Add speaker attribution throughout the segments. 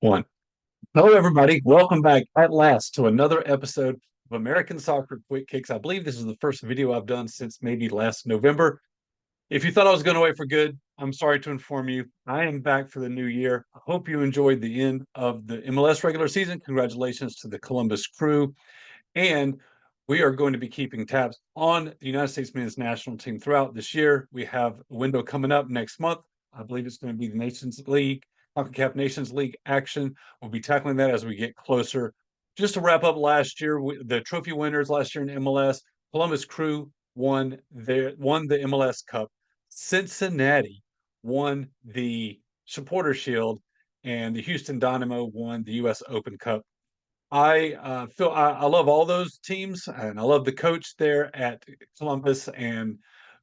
Speaker 1: One. Hello, everybody. Welcome back at last to another episode of American Soccer Quick Kicks. I believe this is the first video I've done since maybe last November. If you thought I was going away for good, I'm sorry to inform you. I am back for the new year. I hope you enjoyed the end of the MLS regular season. Congratulations to the Columbus Crew. And we are going to be keeping tabs on the United States men's national team throughout this year. We have a window coming up next month. I believe it's going to be the Nations League, CONCACAF Nations League action. We'll be tackling that as we get closer. Just to wrap up last year, the trophy winners last year in MLS, Columbus Crew won the MLS Cup. Cincinnati won the Supporter Shield, and the Houston Dynamo won the U.S. Open Cup. I love all those teams, and I love the coach there at Columbus and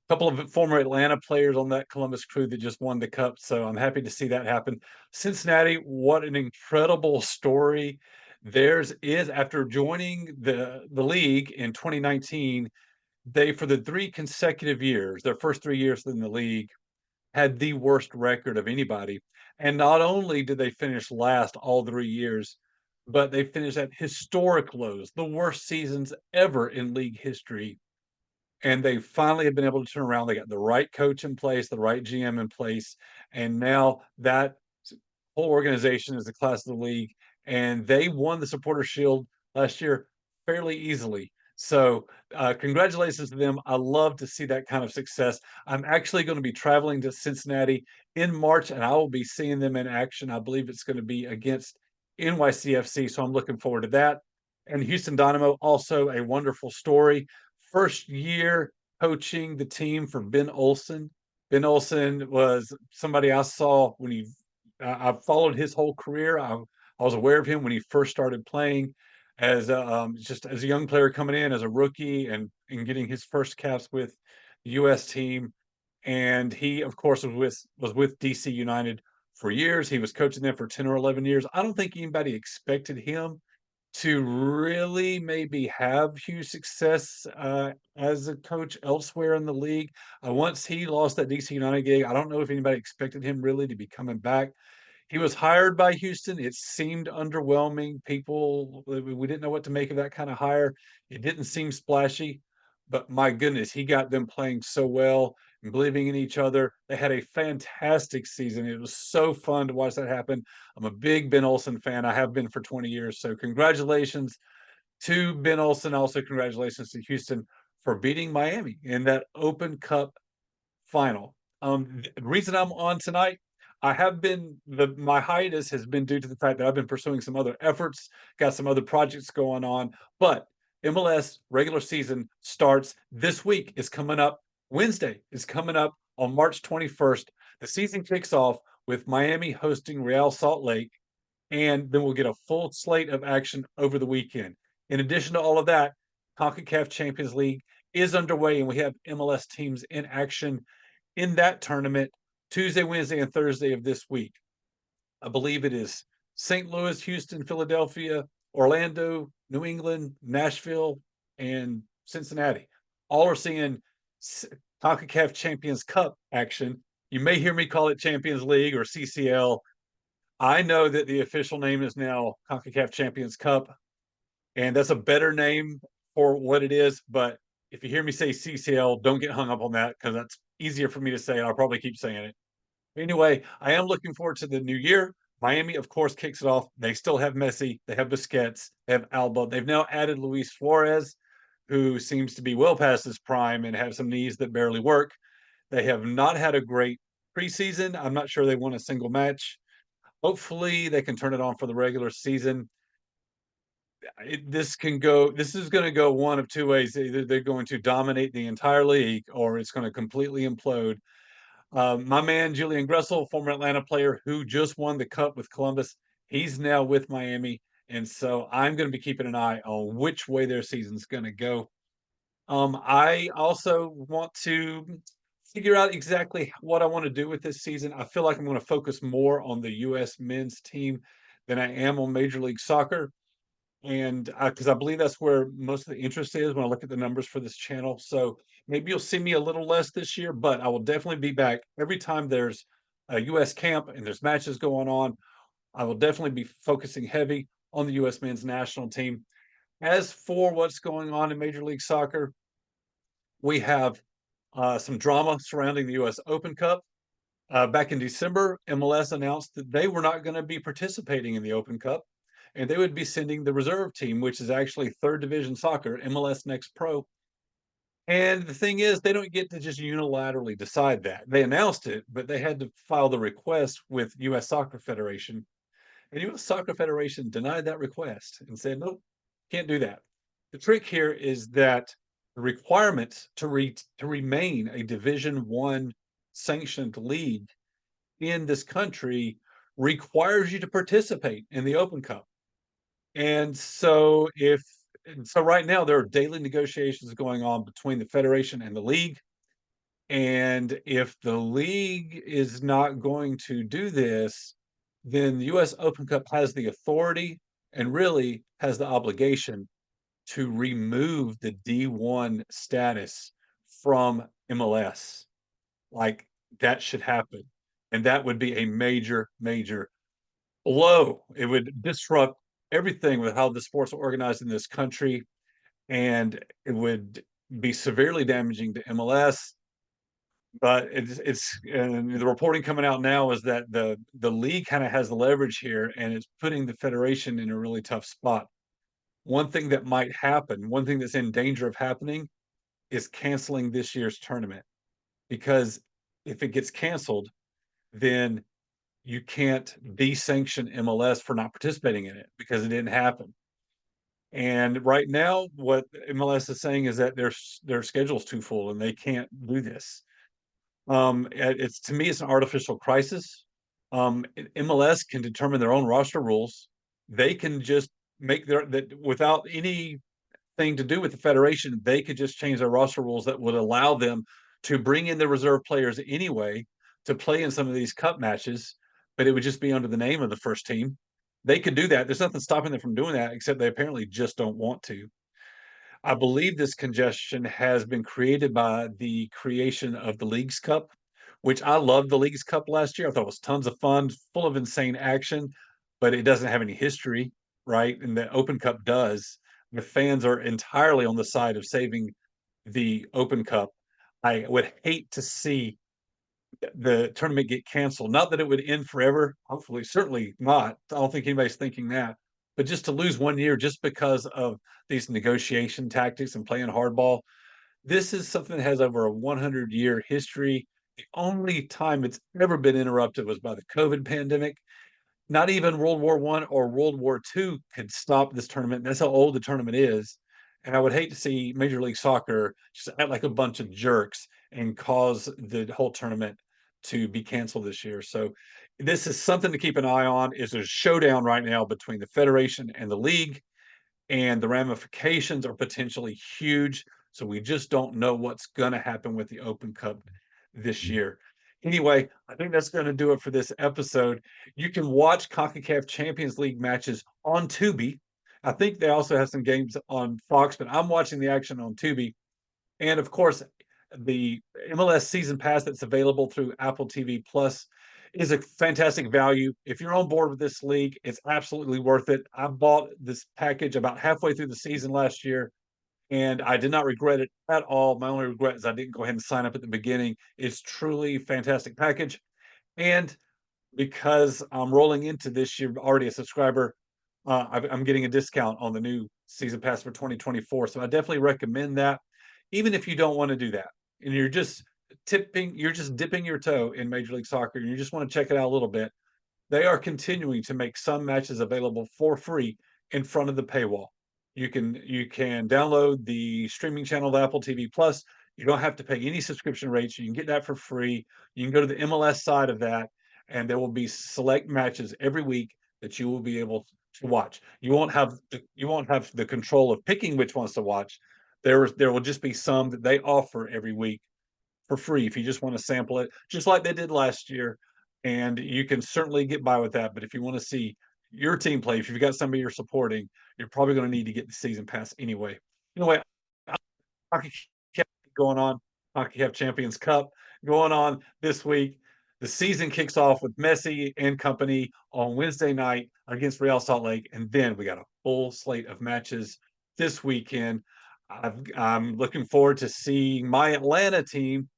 Speaker 1: a couple of former Atlanta players on that Columbus Crew that just won the cup. So I'm happy to see that happen. Cincinnati, what an incredible story theirs is. After joining the league in 2019, they for the three consecutive years, their first 3 years in the league, had the worst record of anybody. And not only did they finish last all 3 years, but they finished at historic lows, the worst seasons ever in league history. And they finally have been able to turn around. They got the right coach in place, the right GM in place, and now that whole organization is the class of the league. And they won the Supporter Shield last year fairly easily. So, congratulations to them. I love to see that kind of success. I'm actually going to be traveling to Cincinnati in March, and I will be seeing them in action. I believe it's going to be against NYCFC, so I'm looking forward to that. And Houston Dynamo, also a wonderful story. First year coaching the team for Ben Olsen. Ben Olsen was somebody I saw when I've followed his whole career. I was aware of him when he first started playing as just as a young player coming in as a rookie and getting his first caps with the U.S. team. And he, of course, was with DC United for years. He was coaching them for 10 or 11 years. I don't think anybody expected him to really maybe have huge success as a coach elsewhere in the league. Once he lost that DC United gig, I don't know if anybody expected him really to be coming back. He was hired by Houston. It seemed underwhelming. We didn't know what to make of that kind of hire. It didn't seem splashy, but my goodness, he got them playing so well and believing in each other. They had a fantastic season. It was so fun to watch that happen. I'm a big Ben Olsen fan. I have been for 20 years. So congratulations to Ben Olsen. Also, congratulations to Houston for beating Miami in that Open Cup final. The reason I'm on tonight, I have been my hiatus has been due to the fact that I've been pursuing some other efforts, got some other projects going on, but MLS regular season starts this week. Is coming up. Wednesday is coming up on March 21st. The season kicks off with Miami hosting Real Salt Lake, and then we'll get a full slate of action over the weekend. In addition to all of that, CONCACAF Champions League is underway, and we have MLS teams in action in that tournament Tuesday, Wednesday, and Thursday of this week. I believe it is St. Louis, Houston, Philadelphia, Orlando, New England, Nashville, and Cincinnati. All are seeing CONCACAF Champions Cup action. You may hear me call it Champions League or CCL. I know that the official name is now CONCACAF Champions Cup, and that's a better name for what it is. But if you hear me say CCL, don't get hung up on that because that's easier for me to say. And I'll probably keep saying it. Anyway, I am looking forward to the new year. Miami, of course, kicks it off. They still have Messi, they have Busquets, they have Alba. They've now added Luis Suarez, who seems to be well past his prime and have some knees that barely work. They have not had a great preseason. I'm not sure they won a single match. Hopefully, they can turn it on for the regular season. This is going to go one of two ways. Either they're going to dominate the entire league or it's going to completely implode. My man Julian Gressel, former Atlanta player who just won the cup with Columbus, he's now with Miami, and so I'm going to be keeping an eye on which way their season's going to go. I also want to figure out exactly what I want to do with this season. I feel like I'm going to focus more on the U.S. men's team than I am on Major League Soccer, and because I believe that's where most of the interest is when I look at the numbers for this channel. So maybe you'll see me a little less this year, but I will definitely be back every time there's a U.S. camp and there's matches going on, I will definitely be focusing heavy on the U.S. men's national team. As for what's going on in Major League Soccer, we have some drama surrounding the U.S. Open Cup. Back in December, MLS announced that they were not going to be participating in the Open Cup, and they would be sending the reserve team, which is actually third division soccer, MLS Next Pro. And the thing is, they don't get to just unilaterally decide that. They announced it, but they had to file the request with U.S. Soccer Federation. And U.S. Soccer Federation denied that request and said, nope, can't do that. The trick here is that the requirements to remain a Division One sanctioned league in this country requires you to participate in the Open Cup. And so right now there are daily negotiations going on between the federation and the league. And if the league is not going to do this, then the US Open Cup has the authority and really has the obligation to remove the D1 status from MLS. Like that should happen. And that would be a major, major blow. It would disrupt everything with how the sports are organized in this country, and it would be severely damaging to MLS. But it's and the reporting coming out now is that the league kind of has the leverage here, and it's putting the federation in a really tough spot. One thing that might happen, one thing that's in danger of happening, is canceling this year's tournament, because if it gets canceled, then you can't de-sanction MLS for not participating in it because it didn't happen. And right now, what MLS is saying is that their schedule's too full and they can't do this. It's to me, it's an artificial crisis. MLS can determine their own roster rules. They can just make their that without anything to do with the federation. They could just change their roster rules that would allow them to bring in the reserve players anyway to play in some of these cup matches, but it would just be under the name of the first team. They could do that. There's nothing stopping them from doing that, except they apparently just don't want to. I believe this congestion has been created by the creation of the Leagues Cup, which I loved the Leagues Cup last year. I thought it was tons of fun, full of insane action, but it doesn't have any history, right? And the Open Cup does. The fans are entirely on the side of saving the Open Cup. I would hate to see the tournament get canceled. Not that it would end forever. Hopefully, certainly not. I don't think anybody's thinking that. But just to lose 1 year just because of these negotiation tactics and playing hardball, this is something that has over a 100-year history. The only time it's ever been interrupted was by the COVID pandemic. Not even World War I or World War II could stop this tournament. That's how old the tournament is. And I would hate to see Major League Soccer just act like a bunch of jerks and cause the whole tournament to be canceled this year. So this is something to keep an eye on. Is a showdown right now between the federation and the league, and the ramifications are potentially huge. So we just don't know what's going to happen with the Open Cup this year. Anyway, I think that's going to do it for this episode. You can watch CONCACAF Champions League matches on Tubi. I think they also have some games on Fox, but I'm watching the action on Tubi. And of course, the MLS season pass that's available through Apple TV Plus is a fantastic value. If you're on board with this league, it's absolutely worth it. I bought this package about halfway through the season last year, and I did not regret it at all. My only regret is I didn't go ahead and sign up at the beginning. It's truly a fantastic package. And because I'm rolling into this year already a subscriber, I'm getting a discount on the new season pass for 2024. So I definitely recommend that, even if you don't want to do that and you're just dipping your toe in Major League Soccer and you just want to check it out a little bit. They are continuing to make some matches available for free in front of the paywall. You can download the streaming channel of Apple TV Plus. You don't have to pay any subscription rates. You can get that for free. You can go to the MLS side of that, and there will be select matches every week that you will be able to watch. You won't have the control of picking which ones to watch. There will just be some that they offer every week for free if you just want to sample it, just like they did last year. And you can certainly get by with that. But if you want to see your team play, if you've got somebody you're supporting, you're probably going to need to get the season pass anyway. Anyway, hockey going on, Hockey Champions Cup going on this week. The season kicks off with Messi and company on Wednesday night against Real Salt Lake, and then we got a full slate of matches this weekend. I'm looking forward to seeing my Atlanta team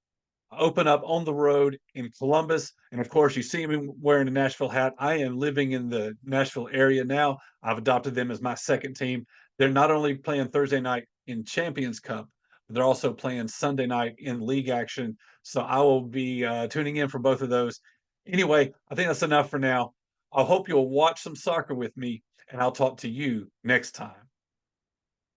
Speaker 1: open up on the road in Columbus. And of course, you see me wearing a Nashville hat. I am living in the Nashville area now. I've adopted them as my second team. They're not only playing Thursday night in Champions Cup, but they're also playing Sunday night in league action. So I will be tuning in for both of those. Anyway, I think that's enough for now. I hope you'll watch some soccer with me, and I'll talk to you next time.